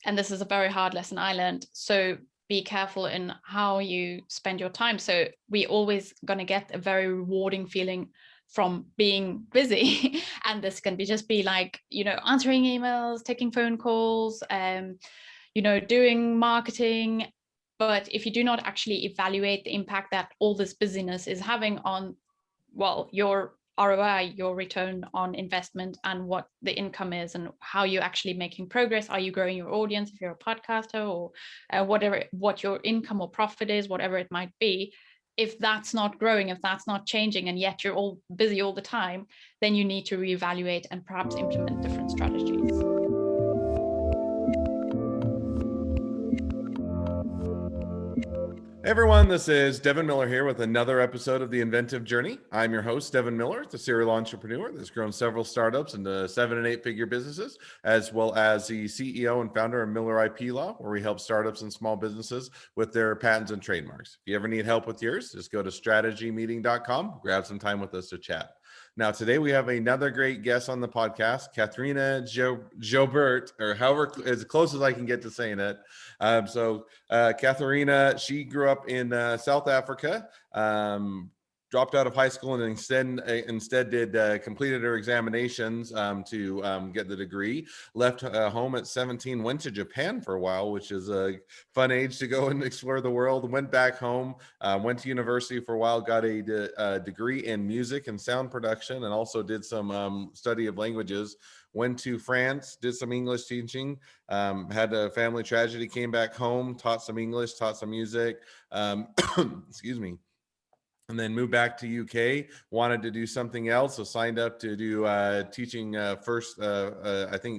and this is a very hard lesson I learned. So be careful in how you spend your time. So we always going to get a very rewarding feeling from being busy. And this can be like, answering emails, taking phone calls, doing marketing. But if you do not actually evaluate the impact that all this busyness is having on, your ROI, your return on investment, and what the income is, and how you're actually making progress. Are you growing your audience if you're a podcaster, or what your income or profit is, whatever it might be? If that's not growing, if that's not changing, and yet you're all busy all the time, then you need to reevaluate and perhaps implement different strategies. Hey everyone, this is Devin Miller here with another episode of the Inventive Journey. I'm your host, Devin Miller, the serial entrepreneur that's grown several startups into 7- and 8-figure businesses, as well as the CEO and founder of Miller IP Law, where we help startups and small businesses with their patents and trademarks. If you ever need help with yours, just go to strategymeeting.com, grab some time with us to chat. Now, today we have another great guest on the podcast, Catharina Joubert, or however, as close as I can get to saying it. Catharina, she grew up in South Africa, dropped out of high school, and instead completed her examinations to get the degree. Left home at 17, went to Japan for a while, which is a fun age to go and explore the world. Went back home, went to university for a while, got a degree in music and sound production, and also did some study of languages. Went to France, did some English teaching, had a family tragedy, came back home, taught some English, taught some music, excuse me. And then moved back to UK, wanted to do something else. So signed up to do teaching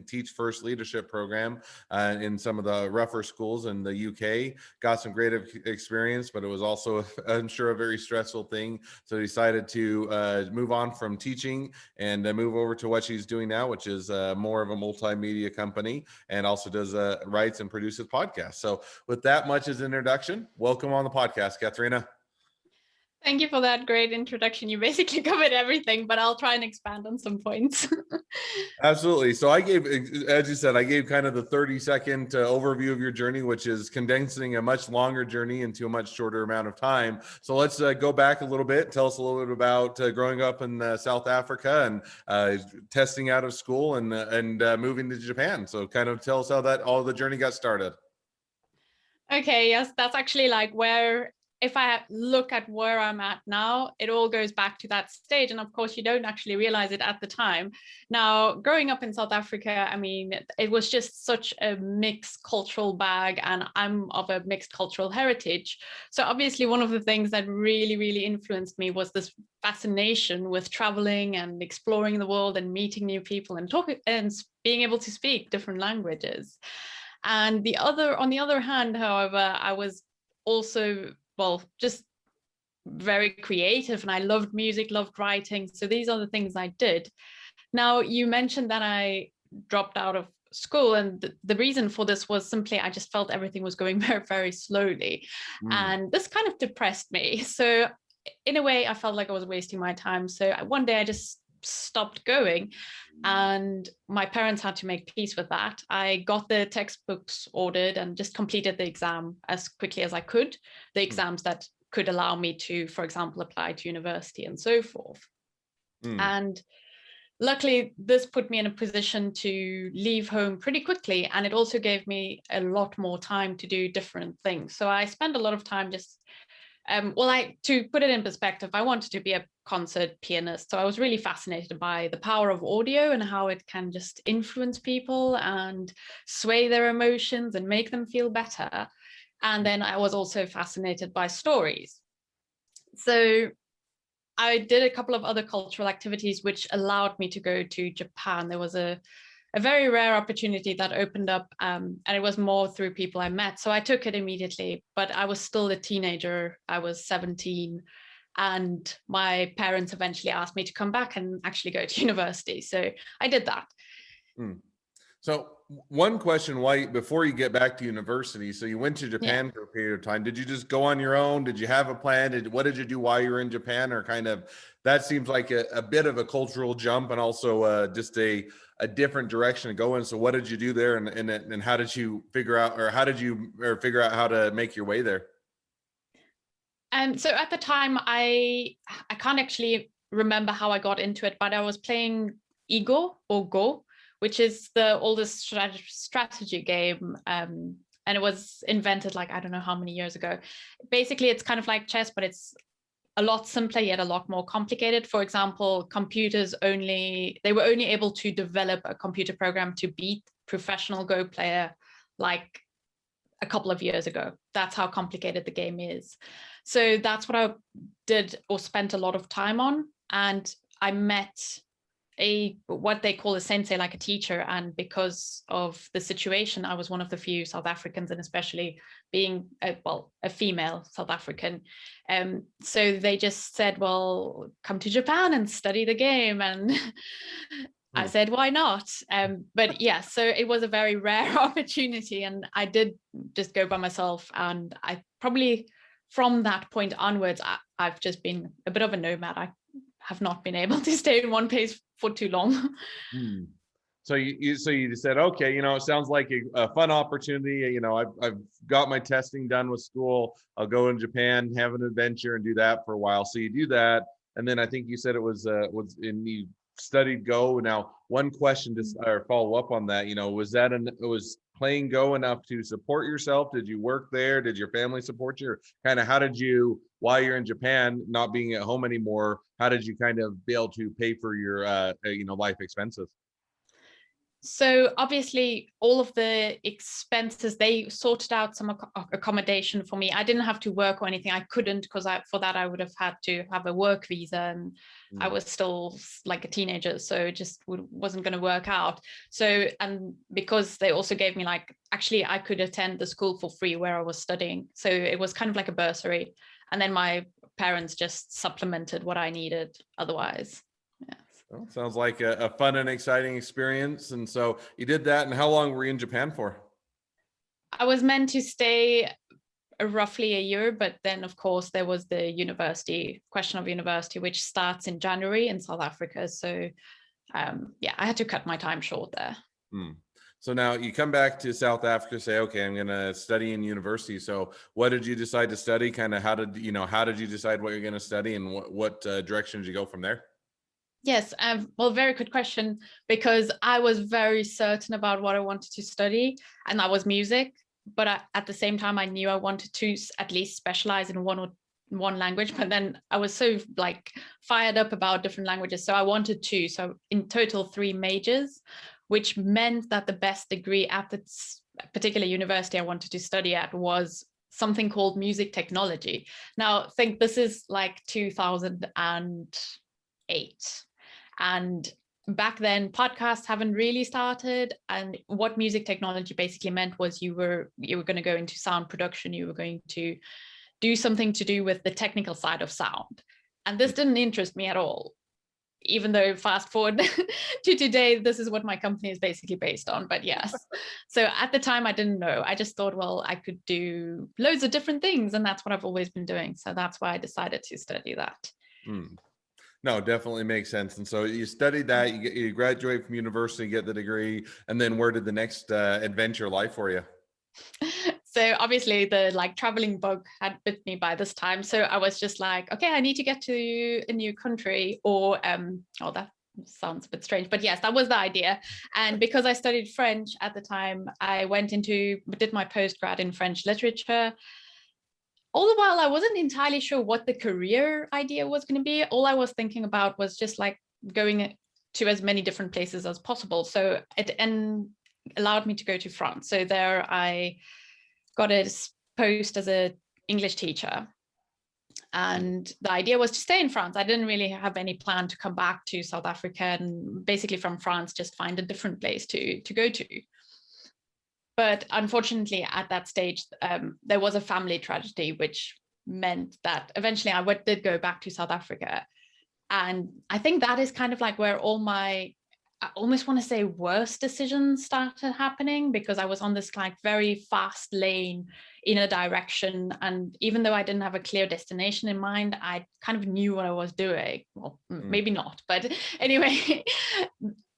Teach First leadership program in some of the rougher schools in the UK. Got some great experience, but it was also, I'm sure, a very stressful thing. So decided to move on from teaching and move over to what she's doing now, which is more of a multimedia company, and also does writes and produces podcasts. So with that much as introduction, welcome on the podcast, Catharina. Thank you for that great introduction. You basically covered everything, but I'll try and expand on some points. Absolutely. So I gave, as you said, I gave kind of the 30-second overview of your journey, which is condensing a much longer journey into a much shorter amount of time. So let's go back a little bit. Tell us a little bit about growing up in South Africa and testing out of school and moving to Japan. So kind of tell us how all the journey got started. Okay, yes, that's actually like where, if I look at where I'm at now, it all goes back to that stage. And of course, you don't actually realize it at the time. Now, growing up in South Africa, I mean, it was just such a mixed cultural bag, and I'm of a mixed cultural heritage. So obviously, one of the things that really, really influenced me was this fascination with traveling and exploring the world and meeting new people and talking and being able to speak different languages. And on the other hand, however, I was also, just very creative, and I loved music, loved writing. So these are the things I did. Now, you mentioned that I dropped out of school, and the reason for this was simply I just felt everything was going very, very slowly. And this kind of depressed me. So in a way, I felt like I was wasting my time. So one day I just stopped going, and my parents had to make peace with that. I got the textbooks ordered and just completed the exam as quickly as I could, the exams that could allow me to, for example, apply to university and so forth. And luckily, this put me in a position to leave home pretty quickly, and it also gave me a lot more time to do different things. So I spent a lot of time just to put it in perspective, I wanted to be a concert pianist. So I was really fascinated by the power of audio and how it can just influence people and sway their emotions and make them feel better. And then I was also fascinated by stories. So I did a couple of other cultural activities which allowed me to go to Japan. There was a very rare opportunity that opened up, and it was more through people I met. So I took it immediately, but I was still a teenager. I was 17, and my parents eventually asked me to come back and actually go to university. So I did that. So one question, why, before you get back to university, so you went to Japan for a period of time. Did you just go on your own? Did you have a plan? What did you do while you were in Japan? Or kind of, that seems like a bit of a cultural jump, and also just a different direction to go in. So what did you do there, and how did you figure out, or figure out how to make your way there? So at the time, I can't actually remember how I got into it, but I was playing Ego or Go, which is the oldest strategy game. And it was invented like, I don't know how many years ago. Basically, it's kind of like chess, but it's a lot simpler, yet a lot more complicated. For example, they were only able to develop a computer program to beat professional Go player like a couple of years ago. That's how complicated the game is. So that's what I did, or spent a lot of time on. And I met what they call a sensei, like a teacher. And because of the situation, I was one of the few South Africans, and especially being a female South African. So they just said, well, come to Japan and study the game. And I said, why not? But yeah, so it was a very rare opportunity, and I did just go by myself. And I probably, from that point onwards, I've just been a bit of a nomad. I have not been able to stay in one place for too long. So you just said, okay, it sounds like a fun opportunity. I've got my testing done with school. I'll go in Japan, have an adventure, and do that for a while. So you do that, and then I think you said it was you studied Go. Now, one question or follow up on that. Was playing Go enough to support yourself? Did you work there? Did your family support you? Or kind of, how did you, while you're in Japan, not being at home anymore, how did you kind of be able to pay for your life expenses? So obviously all of the expenses, they sorted out some accommodation for me. I didn't have to work or anything. I couldn't, because for that I would have had to have a work visa, and I was still like a teenager, so it just wasn't going to work out. So, and because they also gave me actually I could attend the school for free where I was studying. So it was kind of like a bursary. And then my parents just supplemented what I needed otherwise. Yeah. Well, sounds like a fun and exciting experience. And so you did that. And how long were you in Japan for? I was meant to stay roughly a year, but then of course there was the question of university, which starts in January in South Africa. So I had to cut my time short there. So now you come back to South Africa, say, okay, I'm going to study in university. So what did you decide to study? Kind of how did you decide what you're going to study, and what direction did you go from there? Yes, well, very good question, because I was very certain about what I wanted to study, and that was music. But at the same time, I knew I wanted to at least specialize in one language. But then I was so fired up about different languages, so I wanted two. So in total, 3 majors, which meant that the best degree at this particular university I wanted to study at was something called music technology. Now, think this is like 2008. And back then, podcasts haven't really started. And what music technology basically meant was you were going to go into sound production. You were going to do something to do with the technical side of sound. And this didn't interest me at all, even though fast forward to today, this is what my company is basically based on. But yes, so at the time I didn't know. I just thought, well, I could do loads of different things, and that's what I've always been doing. So that's why I decided to study that. No, definitely makes sense. And so you studied that, you graduate from university, get the degree, and then where did the next adventure lie for you? So obviously the traveling bug had bit me by this time. So I was just like, okay, I need to get to a new country, or that sounds a bit strange, but yes, that was the idea. And because I studied French at the time, I did my postgrad in French literature. All the while, I wasn't entirely sure what the career idea was going to be. All I was thinking about was just going to as many different places as possible. So it allowed me to go to France. So there I got a post as an English teacher. And the idea was to stay in France. I didn't really have any plan to come back to South Africa, and basically from France, just find a different place to go to. But unfortunately, at that stage, there was a family tragedy, which meant that eventually I did go back to South Africa. And I think that is kind of where all my I almost want to say worse decisions started happening, because I was on this like very fast lane in a direction. And even though I didn't have a clear destination in mind, I kind of knew what I was doing. Well, maybe not, but anyway,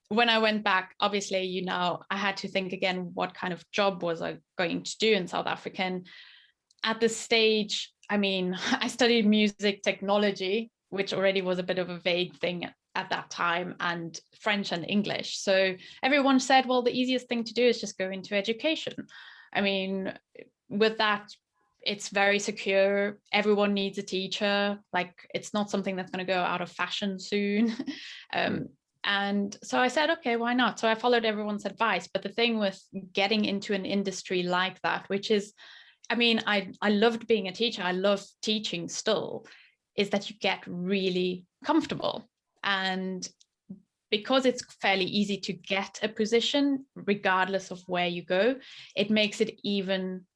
when I went back, obviously, I had to think again, what kind of job was I going to do in South Africa? And at this stage, I mean, I studied music technology, which already was a bit of a vague thing at that time, and French and English. So everyone said, well, the easiest thing to do is just go into education. I mean, with that, it's very secure. Everyone needs a teacher. Like, it's not something that's going to go out of fashion soon. And so I said, okay, why not? So I followed everyone's advice. But the thing with getting into an industry like that, which is, I mean, I loved being a teacher, I love teaching still, is that you get really comfortable. And because it's fairly easy to get a position, regardless of where you go, it makes it even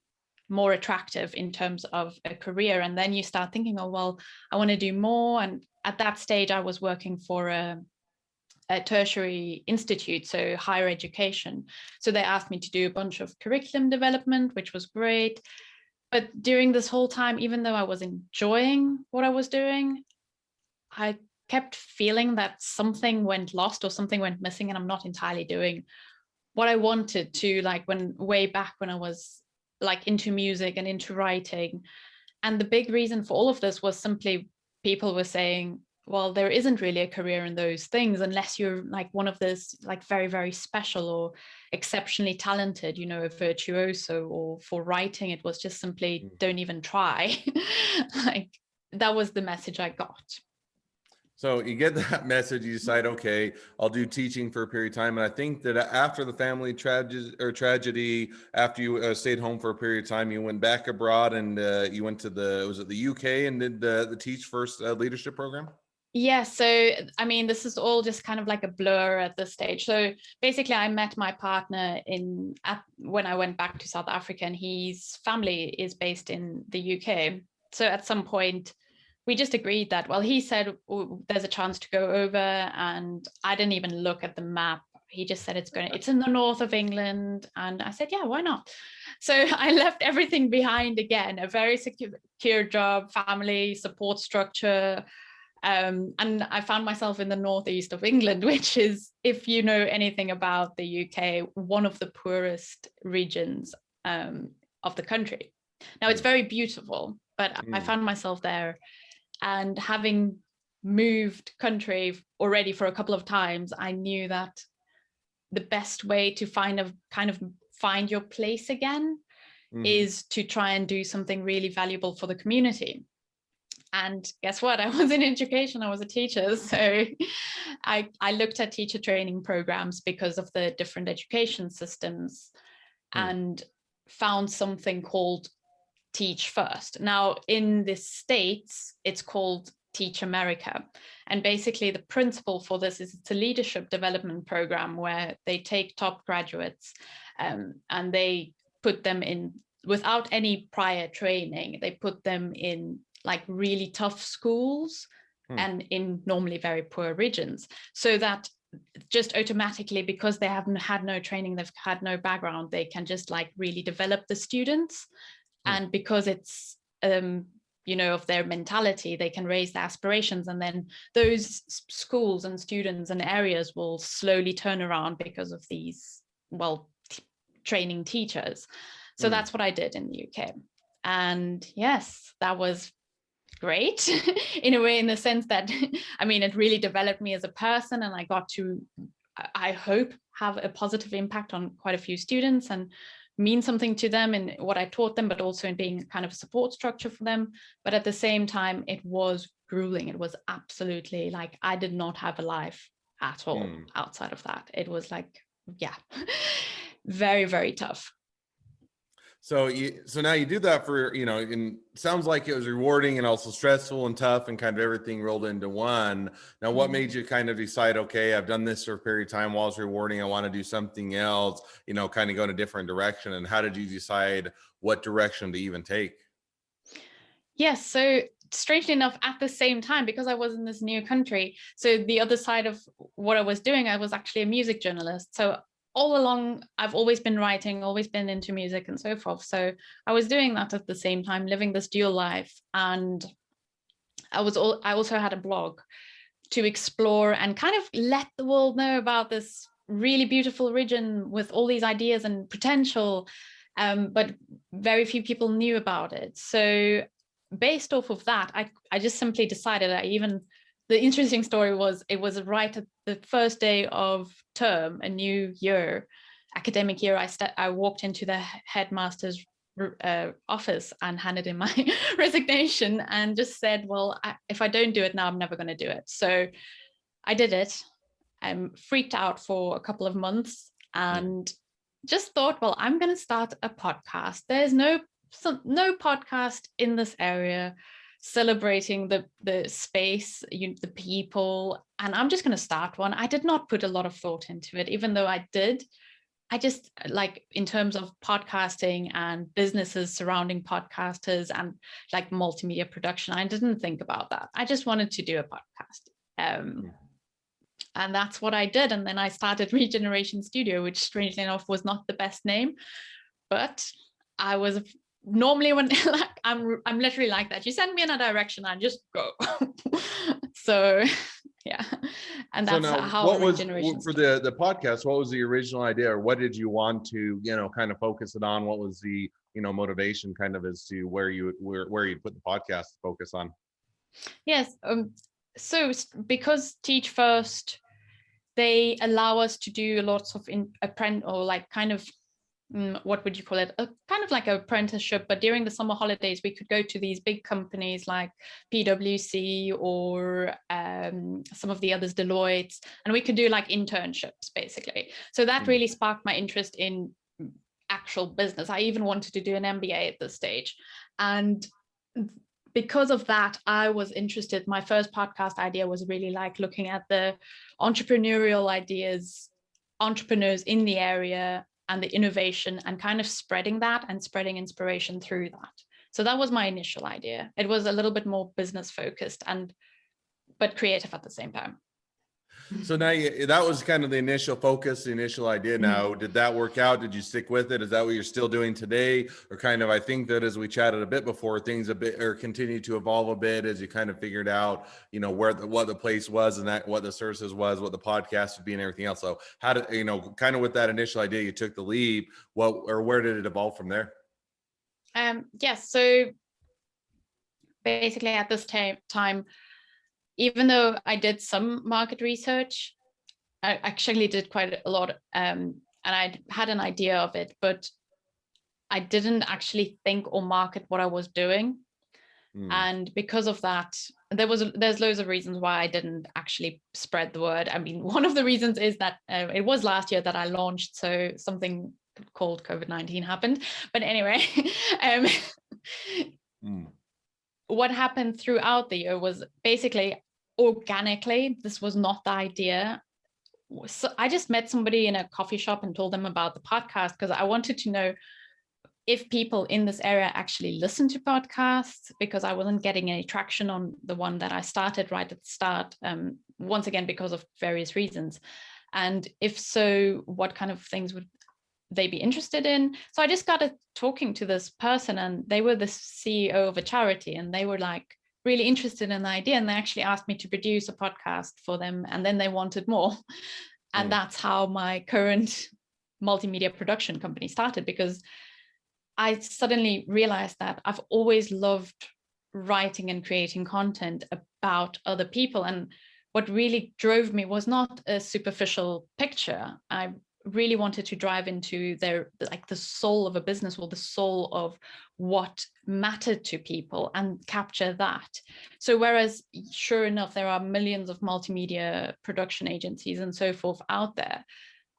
more attractive in terms of a career. And then you start thinking, oh, well, I want to do more. And at that stage, I was working for a tertiary institute, so higher education. So they asked me to do a bunch of curriculum development, which was great. But during this whole time, even though I was enjoying what I was doing, I kept feeling that something went lost or something went missing, and I'm not entirely doing what I wanted to, like way back when I was like into music and into writing. And the big reason for all of this was simply people were saying, well, there isn't really a career in those things unless you're like one of those like very, very special or exceptionally talented, a virtuoso. Or for writing, it was just simply don't even try. Like, that was the message I got. So you get that message, you decide, okay, I'll do teaching for a period of time. And I think that after the family tragedy, after you stayed home for a period of time, you went back abroad and you went to was it the UK, and did the Teach First leadership program? Yeah, so I mean, this is all just kind of like a blur at this stage. So basically, I met my partner when I went back to South Africa, and his family is based in the UK. So at some point, we just agreed that, well, he said, oh, there's a chance to go over, and I didn't even look at the map. He just said it's in the north of England, and I said, yeah, why not? So I left everything behind again, a very secure job, family, support structure. And I found myself in the northeast of England, which is, if you know anything about the UK, one of the poorest regions of the country. Now, it's very beautiful, but I found myself there. And having moved country already for a couple of times, I knew that the best way to find your place again is to try and do something really valuable for the community. And guess what? I was in education, I was a teacher. So I looked at teacher training programs because of the different education systems and found something called Teach First. Now, in the States, it's called Teach America. And basically the principle for this is it's a leadership development program where they take top graduates and they put them in, without any prior training, they put them in like really tough schools and in normally very poor regions, so that just automatically, because they haven't had no training, they've had no background, they can just like really develop the students. And because it's of their mentality, they can raise their aspirations, and then those schools and students and areas will slowly turn around because of these training teachers. So that's what I did in the UK. And yes, that was great in a way, in the sense that I mean, it really developed me as a person, and I got to, I hope, have a positive impact on quite a few students and mean something to them in what I taught them, but also in being kind of a support structure for them. But at the same time, it was grueling. It was absolutely like, I did not have a life at all outside of that. It was like, yeah, very, very tough. So now you do that for, and sounds like it was rewarding and also stressful and tough and kind of everything rolled into one. Now, what made you kind of decide, okay, I've done this for a period of time, while it's rewarding, I want to do something else, kind of go in a different direction? And how did you decide what direction to even take? Yes. So strangely enough, at the same time, because I was in this new country, so the other side of what I was doing, I was actually a music journalist. So all along, I've always been writing, always been into music and so forth. So I was doing that at the same time, living this dual life. And I also had a blog to explore and kind of let the world know about this really beautiful region with all these ideas and potential, but very few people knew about it. So based off of that, I just simply decided the interesting story was, it was right at the first day of term, a new year, academic year, I walked into the headmaster's office and handed in my resignation and just said, well, if I don't do it now, I'm never going to do it. So I did it. I'm freaked out for a couple of months and just thought, well, I'm going to start a podcast. There's no podcast in this area celebrating the space, the people, and I'm just going to start one. I did not put a lot of thought into it, even though I did. I just, like, in terms of podcasting and businesses surrounding podcasters and like multimedia production, I didn't think about that. I just wanted to do a podcast. And that's what I did. And then I started Regeneration Studio, which strangely enough was not the best name, but I was normally, when like, I'm literally like that. You send me in a direction, I just go. So yeah, and that's so now, how what was Regeneration for the podcast? What was the original idea, or what did you want to kind of focus it on? What was the motivation kind of as to where you put the podcast focus on? Yes, so because Teach First, they allow us to do lots of what would you call it? A kind of like an apprenticeship, but during the summer holidays, we could go to these big companies like PwC or some of the others, Deloitte, and we could do like internships basically. So that really sparked my interest in actual business. I even wanted to do an MBA at this stage. And because of that, I was interested. My first podcast idea was really like looking at the entrepreneurial ideas, entrepreneurs in the area, and the innovation, and kind of spreading that and spreading inspiration through that. So that was my initial idea. It was a little bit more business focused but creative at the same time. So now that was kind of the initial focus, the initial idea. Now, did that work out? Did you stick with it? Is that what you're still doing today? Or kind of, I think that as we chatted a bit before, things continue to evolve a bit as you kind of figured out, what the place was and what the services was, what the podcast would be and everything else. So how did, kind of with that initial idea, you took the leap, where did it evolve from there? Yes. So basically at this time, even though I did some market research, I actually did quite a lot, and I had an idea of it, but I didn't actually think or market what I was doing. And because of that, there's loads of reasons why I didn't actually spread the word. I mean, one of the reasons is that it was last year that I launched, so something called COVID-19 happened. But anyway, what happened throughout the year was basically organically, this was not the idea. So I just met somebody in a coffee shop and told them about the podcast because I wanted to know if people in this area actually listen to podcasts, because I wasn't getting any traction on the one that I started right at the start, once again, because of various reasons. And if so, what kind of things would they be interested in? So I just got talking to this person, and they were the CEO of a charity, and they were like really interested in the idea, and they actually asked me to produce a podcast for them, and then they wanted more. And that's how my current multimedia production company started, because I suddenly realized that I've always loved writing and creating content about other people. And what really drove me was not a superficial picture. I really wanted to drive into the soul of a business, or the soul of what mattered to people, and capture that. So whereas sure enough, there are millions of multimedia production agencies and so forth out there,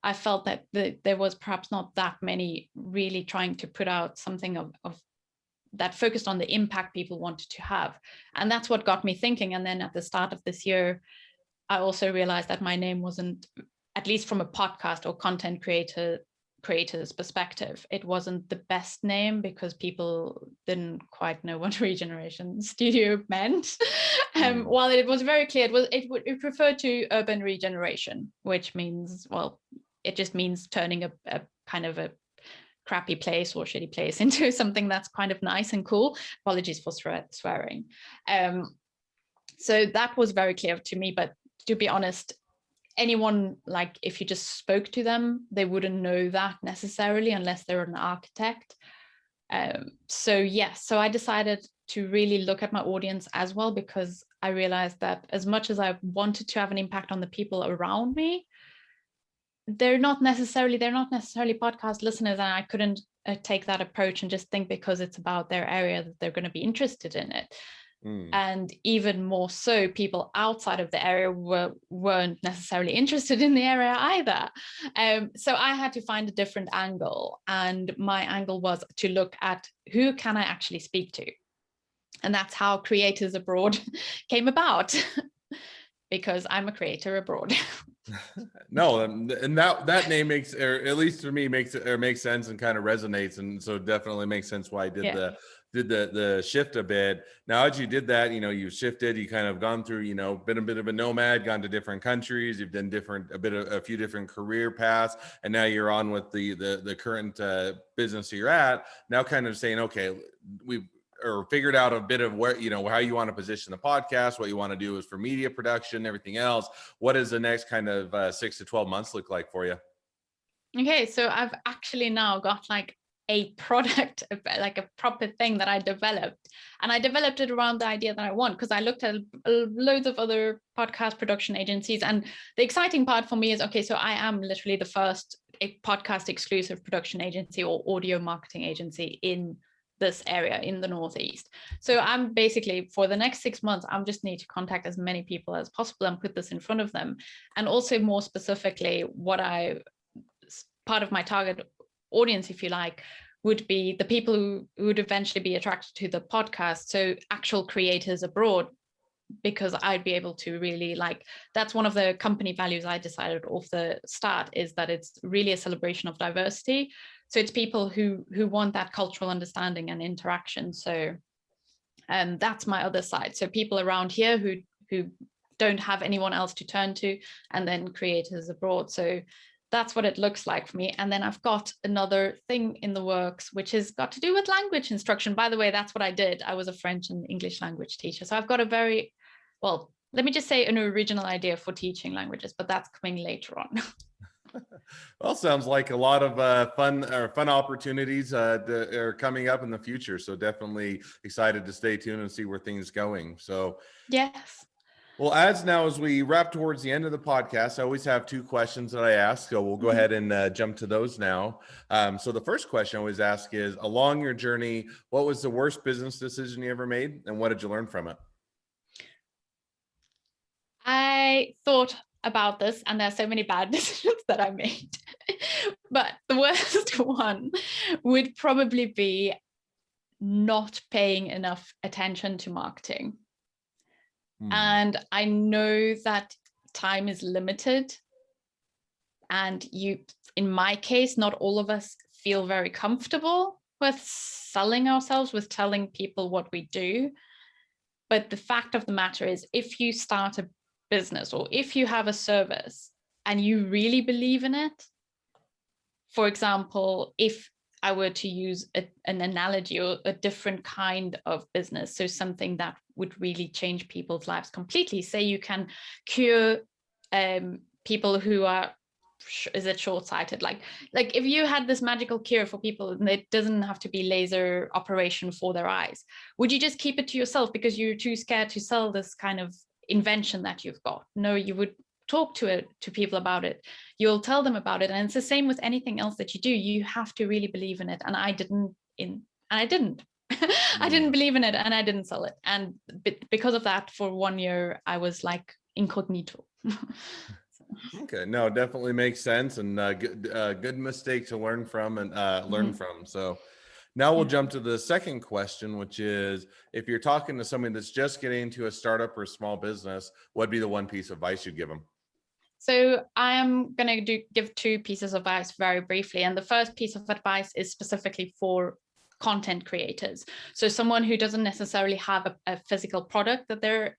I felt that there was perhaps not that many really trying to put out something of that focused on the impact people wanted to have. And that's what got me thinking. And then at the start of this year, I also realized that my name wasn't, at least from a podcast or content creator creator's perspective. It wasn't the best name because people didn't quite know what regeneration studio meant. While it was very clear, it referred to urban regeneration, which means, well, it just means turning a kind of a crappy place or shitty place into something that's kind of nice and cool. Apologies for swearing. So that was very clear to me, but to be honest, anyone, like if you just spoke to them, they wouldn't know that necessarily unless they're an architect. So yes, so I decided to really look at my audience as well, because I realized that as much as I wanted to have an impact on the people around me, they're not necessarily podcast listeners, and I couldn't take that approach and just think because it's about their area that they're going to be interested in it. And even more so, people outside of the area weren't necessarily interested in the area either. So I had to find a different angle, and my angle was to look at who can I actually speak to, and that's how Creators Abroad came about. Because I'm a creator abroad. No, and that name makes, or at least for me, makes sense and kind of resonates, and so definitely makes sense why I did the shift a bit. Now, as you did that, you shifted, you kind of gone through, been a bit of a nomad, gone to different countries, you've done a few different career paths, and now you're on with the current business you're at. Now, kind of saying, okay, we've figured out a bit of where, how you want to position the podcast, what you want to do is for media production, everything else. What does the next kind of 6 to 12 months look like for you? Okay, so I've actually now got like a product, like a proper thing that I developed, and I developed it around the idea that I want, because I looked at loads of other podcast production agencies, and the exciting part for me is, okay, so I am literally the first podcast exclusive production agency or audio marketing agency in this area in the Northeast. So I'm basically, for the next 6 months, I'm just need to contact as many people as possible and put this in front of them. And also more specifically, part of my target audience, if you like, would be the people who would eventually be attracted to the podcast. So actual creators abroad, because I'd be able to really, like, that's one of the company values I decided off the start, is that it's really a celebration of diversity. So it's people who want that cultural understanding and interaction. So that's my other side. So people around here who don't have anyone else to turn to, and then creators abroad. So that's what it looks like for me. And then I've got another thing in the works, which has got to do with language instruction. By the way, that's what I did. I was a French and English language teacher. So I've got let me just say an original idea for teaching languages, but that's coming later on. Well, sounds like a lot of fun opportunities are coming up in the future. So definitely excited to stay tuned and see where things going. So yes. Well, as we wrap towards the end of the podcast, I always have 2 questions that I ask. So we'll go ahead and jump to those now. So the first question I always ask is, along your journey, what was the worst business decision you ever made, and what did you learn from it? I thought about this, and there are so many bad decisions that I made. But the worst one would probably be not paying enough attention to marketing. And I know that time is limited, and in my case, not all of us feel very comfortable with selling ourselves, with telling people what we do. But the fact of the matter is, if you start a business or if you have a service and you really believe in it, for example, if I were to use an analogy or a different kind of business, so something that would really change people's lives completely. Say you can cure people who are, is it short-sighted? Like if you had this magical cure for people, and it doesn't have to be laser operation for their eyes, would you just keep it to yourself because you're too scared to sell this kind of invention that you've got? No, you would talk to people about it. You'll tell them about it. And it's the same with anything else that you do. You have to really believe in it. And I didn't. I didn't believe in it, and I didn't sell it. And because of that, for 1 year, I was like incognito. Okay, no, definitely makes sense, and good mistake to learn from and learn from. So now we'll jump to the second question, which is, if you're talking to somebody that's just getting into a startup or a small business, what'd be the one piece of advice you'd give them? So I am going to give two pieces of advice very briefly. And the first piece of advice is specifically for content creators. So someone who doesn't necessarily have a physical product that they're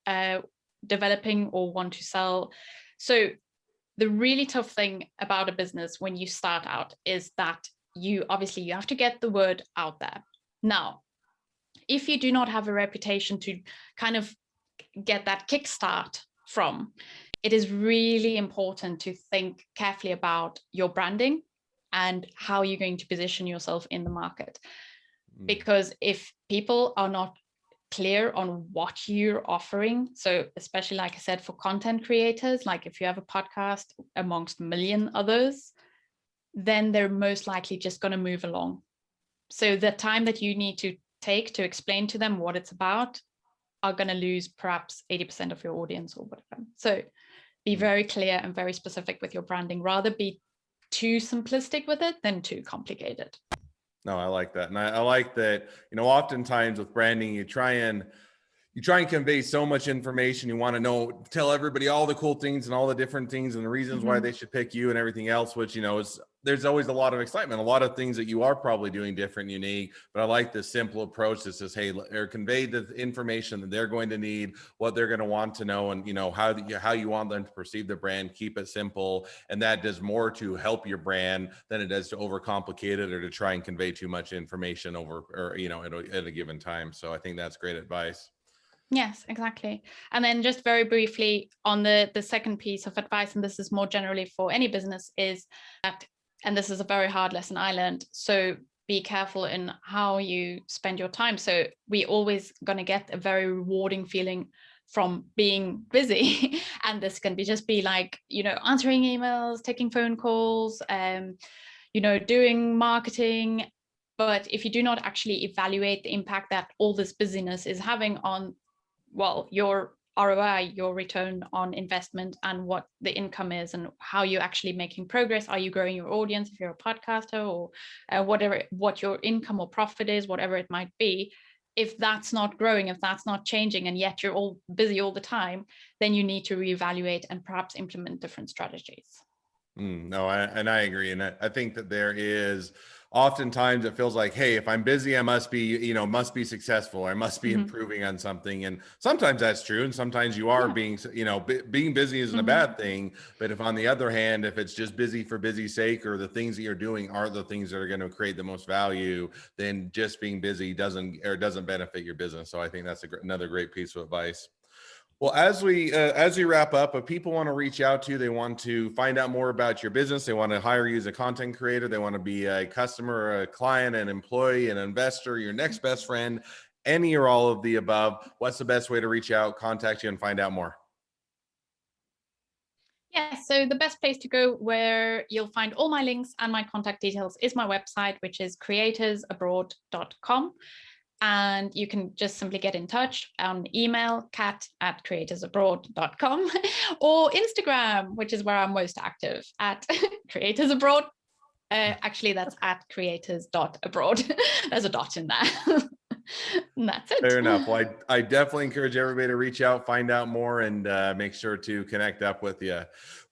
developing or want to sell. So the really tough thing about a business when you start out is that you have to get the word out there. Now, if you do not have a reputation to kind of get that kickstart from, it is really important to think carefully about your branding and how you're going to position yourself in the market. Because if people are not clear on what you're offering, so especially, like I said, for content creators, like if you have a podcast amongst a million others, then they're most likely just going to move along. So the time that you need to take to explain to them what it's about are going to lose perhaps 80% of your audience or whatever. So be very clear and very specific with your branding. Rather be too simplistic with it than too complicated. No, I like that. And I like that, oftentimes with branding, you try and convey so much information. You want to tell everybody all the cool things and all the different things and the reasons why they should pick you and everything else, which, there's always a lot of excitement, a lot of things that you are probably doing different, unique, but I like this simple approach that says, hey, or convey the information that they're going to need, what they're going to want to know, and, how you want them to perceive the brand, keep it simple. And that does more to help your brand than it does to overcomplicate it or to try and convey too much information at a given time. So I think that's great advice. Yes, exactly. And then just very briefly on the second piece of advice, and this is more generally for any business, is that, and this is a very hard lesson I learned, so be careful in how you spend your time. So we always going to get a very rewarding feeling from being busy. And this can be like, answering emails, taking phone calls, doing marketing. But if you do not actually evaluate the impact that all this busyness is having on, your ROI, your return on investment, and what the income is and how you're actually making progress. Are you growing your audience if you're a podcaster, or what your income or profit is, whatever it might be? If that's not growing, if that's not changing, and yet you're all busy all the time, then you need to reevaluate and perhaps implement different strategies. No, I agree. And I think that there is oftentimes it feels like, hey, if I'm busy, I must be successful. I must be improving on something. And sometimes that's true. And sometimes you are being busy isn't a bad thing. But if on the other hand, if it's just busy for busy's sake, or the things that you're doing are the things that are going to create the most value, then just being busy doesn't benefit your business. So I think that's another great piece of advice. Well, as we wrap up, if people want to reach out to you, they want to find out more about your business, they want to hire you as a content creator, they want to be a customer, a client, an employee, an investor, your next best friend, any or all of the above, what's the best way to reach out, contact you, and find out more? Yeah, so the best place to go where you'll find all my links and my contact details is my website, which is creatorsabroad.com. And you can just simply get in touch on email, cat@creatorsabroad.com, or Instagram, which is where I'm most active, at creatorsabroad. Actually, that's at creators.abroad. There's a dot in there. And that's it. Fair enough. Well, I definitely encourage everybody to reach out, find out more, and make sure to connect up with you.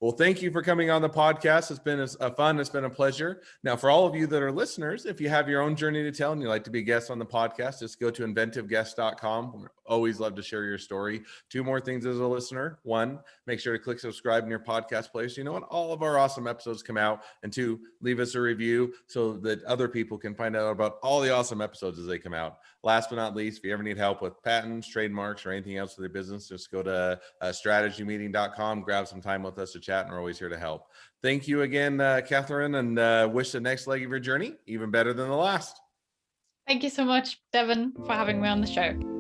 Well, thank you for coming on the podcast. It's been fun. It's been a pleasure. Now, for all of you that are listeners, if you have your own journey to tell and you'd like to be a guest on the podcast, just go to inventiveguest.com. We always love to share your story. 2 more things as a listener. 1, make sure to click subscribe in your podcast player so you know when all of our awesome episodes come out. And 2, leave us a review so that other people can find out about all the awesome episodes as they come out. Last but not least, if you ever need help with patents, trademarks, or anything else for their business, just go to strategymeeting.com, grab some time with us to chat, and we're always here to help. Thank you again, Catharina, and wish the next leg of your journey even better than the last. Thank you so much, Devin, for having me on the show.